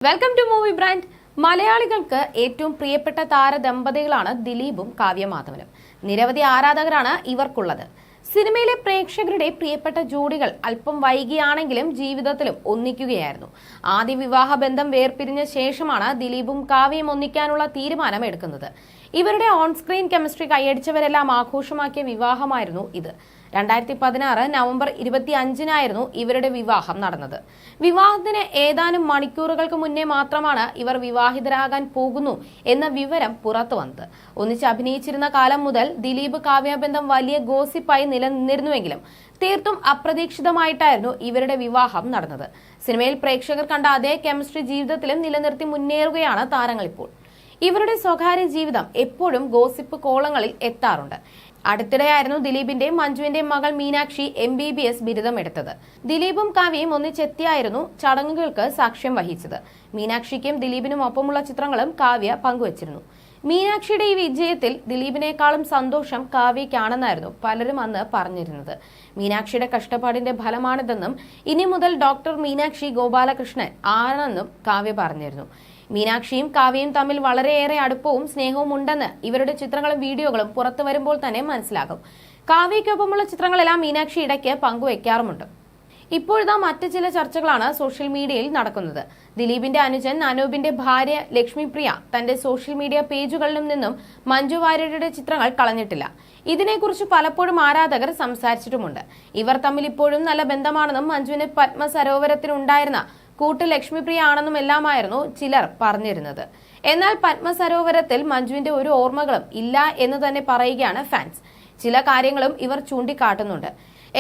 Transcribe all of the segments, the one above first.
Welcome to movie brand. മലയാളികൾക്ക് ഏറ്റവും പ്രിയപ്പെട്ട താരദമ്പതികളാണ് ദിലീപും കാവ്യമാധവനും. നിരവധി ആരാധകരാണ് ഇവർക്കുള്ളത്. സിനിമയിലെ പ്രേക്ഷകരുടെ പ്രിയപ്പെട്ട ജോഡികൾ അല്പം വൈകിയാണെങ്കിലും ജീവിതത്തിലും ഒന്നിക്കുകയായിരുന്നു. ആദ്യ വിവാഹ ബന്ധം വേർപിരിഞ്ഞ ശേഷമാണ് ദിലീപും കാവ്യയും ഒന്നിക്കാനുള്ള തീരുമാനം എടുക്കുന്നത്. ഇവരുടെ ഓൺ സ്ക്രീൻ കെമിസ്ട്രി കൈയടിച്ചവരെല്ലാം ആഘോഷമാക്കിയ വിവാഹമായിരുന്നു ഇത്. 2016 നവംബർ 25-നായിരുന്നു ഇവരുടെ വിവാഹം നടന്നത്. വിവാഹത്തിന് ഏതാനും മണിക്കൂറുകൾക്ക് മുന്നേ മാത്രമാണ് ഇവർ വിവാഹിതരാകാൻ പോകുന്നു എന്ന വിവരം പുറത്തു വന്നത്. ഒന്നിച്ച് അഭിനയിച്ചിരുന്ന കാലം മുതൽ ദിലീപ് കാവ്യബന്ധം വലിയ ഗോസിപ്പായി നിലനിന്നിരുന്നുവെങ്കിലും തീർത്തും അപ്രതീക്ഷിതമായിട്ടായിരുന്നു ഇവരുടെ വിവാഹം നടന്നത്. സിനിമയിൽ പ്രേക്ഷകർ കണ്ട അതേ കെമിസ്ട്രി ജീവിതത്തിലും നിലനിർത്തി മുന്നേറുകയാണ് താരങ്ങൾ ഇപ്പോൾ. ഇവരുടെ സ്വകാര്യ ജീവിതം എപ്പോഴും ഗോസിപ്പ് കോളങ്ങളിൽ എത്താറുണ്ട്. അടുത്തിടെയായിരുന്നു ദിലീപിന്റെയും മഞ്ജുവിന്റെയും മകൾ മീനാക്ഷി MBBS ബിരുദം എടുത്തത്. ദിലീപും കാവ്യയും ഒന്നിച്ചെത്തിയായിരുന്നു ചടങ്ങുകൾക്ക് സാക്ഷ്യം വഹിച്ചത്. മീനാക്ഷിക്കും ദിലീപിനും ഒപ്പമുള്ള ചിത്രങ്ങളും കാവ്യ പങ്കുവച്ചിരുന്നു. മീനാക്ഷിയുടെ ഈ വിജയത്തിൽ ദിലീപിനേക്കാളും സന്തോഷം കാവ്യയ്ക്കാണെന്നായിരുന്നു പലരും അന്ന് പറഞ്ഞിരുന്നത്. മീനാക്ഷിയുടെ കഷ്ടപ്പാടിന്റെ ഫലമാണിതെന്നും ഇനി മുതൽ ഡോക്ടർ മീനാക്ഷി ഗോപാലകൃഷ്ണൻ ആണെന്നും കാവ്യ പറഞ്ഞിരുന്നു. മീനാക്ഷിയും കാവ്യയും തമ്മിൽ വളരെയേറെ അടുപ്പവും സ്നേഹവും ഉണ്ടെന്ന് ഇവരുടെ ചിത്രങ്ങളും വീഡിയോകളും പുറത്തു വരുമ്പോൾ തന്നെ മനസ്സിലാകും. കാവ്യയ്ക്കൊപ്പമുള്ള ചിത്രങ്ങളെല്ലാം മീനാക്ഷി ഇടയ്ക്ക് പങ്കുവെക്കാറുമുണ്ട്. ഇപ്പോഴിതാ മറ്റ് ചില ചർച്ചകളാണ് സോഷ്യൽ മീഡിയയിൽ നടക്കുന്നത്. ദിലീപിന്റെ അനുജൻ അനൂപിന്റെ ഭാര്യ ലക്ഷ്മിപ്രിയ തന്റെ സോഷ്യൽ മീഡിയ പേജുകളിലും നിന്നും മഞ്ജു വാര്യരുടെ ചിത്രങ്ങൾ കളഞ്ഞിട്ടില്ല. ഇതിനെക്കുറിച്ച് പലപ്പോഴും ആരാധകർ സംസാരിച്ചിട്ടുമുണ്ട്. ഇവർ തമ്മിൽ ഇപ്പോഴും നല്ല ബന്ധമാണെന്നും മഞ്ജുവിന് പത്മ സരോവരത്തിനുണ്ടായിരുന്ന കൂട്ട് ലക്ഷ്മിപ്രിയ ആണെന്നും എല്ലാമായിരുന്നു ചിലർ പറഞ്ഞിരുന്നത്. എന്നാൽ പത്മസരോവരത്തിൽ മഞ്ജുവിന്റെ ഒരു ഓർമ്മകളും ഇല്ല എന്ന് തന്നെ പറയുകയാണ് ഫാൻസ്. ചില കാര്യങ്ങളും ഇവർ ചൂണ്ടിക്കാട്ടുന്നുണ്ട്.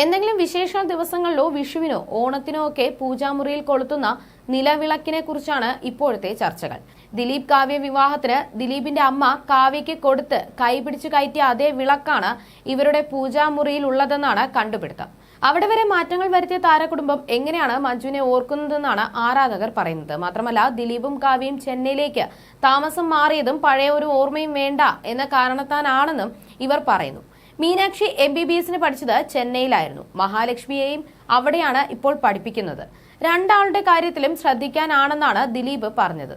എന്തെങ്കിലും വിശേഷ ദിവസങ്ങളിലോ വിഷുവിനോ ഓണത്തിനോ ഒക്കെ പൂജാമുറിയിൽ കൊളുത്തുന്ന നിലവിളക്കിനെ കുറിച്ചാണ് ഇപ്പോഴത്തെ ചർച്ചകൾ. ദിലീപ് കാവ്യ വിവാഹത്തിന് ദിലീപിന്റെ അമ്മ കാവ്യയ്ക്ക് കൊടുത്ത് കൈപിടിച്ചു കയറ്റിയ അതേ വിളക്കാണ് ഇവരുടെ പൂജാമുറിയിൽ ഉള്ളതെന്നാണ് കണ്ടുപിടുത്തം. അവിടെ വരെ മാറ്റങ്ങൾ വരുത്തിയ താരകുടുംബം എങ്ങനെയാണ് മഞ്ജുവിനെ ഓർക്കുന്നതെന്നാണ് ആരാധകർ പറയുന്നത്. മാത്രമല്ല ദിലീപും കാവ്യയും ചെന്നൈയിലേക്ക് താമസം മാറിയതും പഴയ ഒരു ഓർമ്മയും വേണ്ട എന്ന കാരണത്താലാണെന്നും ഇവർ പറയുന്നു. മീനാക്ഷി MBBSന് പഠിച്ചത് ചെന്നൈയിലായിരുന്നു. മഹാലക്ഷ്മിയെയും അവിടെയാണ് ഇപ്പോൾ പഠിപ്പിക്കുന്നത്. രണ്ടാളുടെ കാര്യത്തിലും ശ്രദ്ധിക്കാനാണെന്നാണ് ദിലീപ് പറഞ്ഞത്.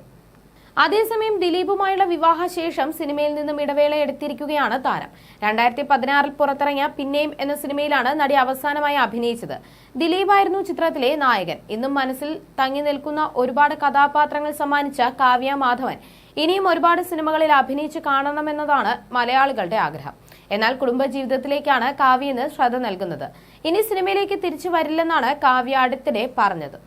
അതേസമയം ദിലീപുമായുള്ള വിവാഹശേഷം സിനിമയിൽ നിന്നും ഇടവേള എടുത്തിരിക്കുകയാണ് താരം. 2016 പുറത്തിറങ്ങിയ പിന്നെയും എന്ന സിനിമയിലാണ് നടി അവസാനമായി അഭിനയിച്ചത്. ദിലീപായിരുന്നു ചിത്രത്തിലെ നായകൻ. ഇന്നും മനസ്സിൽ തങ്ങി നിൽക്കുന്ന ഒരുപാട് കഥാപാത്രങ്ങൾ സമ്മാനിച്ച കാവ്യ മാധവൻ ഇനിയും ഒരുപാട് സിനിമകളിൽ അഭിനയിച്ച് കാണണമെന്നതാണ് മലയാളികളുടെ ആഗ്രഹം. എന്നാൽ കുടുംബജീവിതത്തിലേക്കാണ് കാവ്യ ഇന്ന് ശ്രദ്ധ നൽകുന്നത്. ഇനി സിനിമയിലേക്ക് തിരിച്ചു വരില്ലെന്നാണ് കാവ്യ അടുത്തിടെ പറഞ്ഞത്.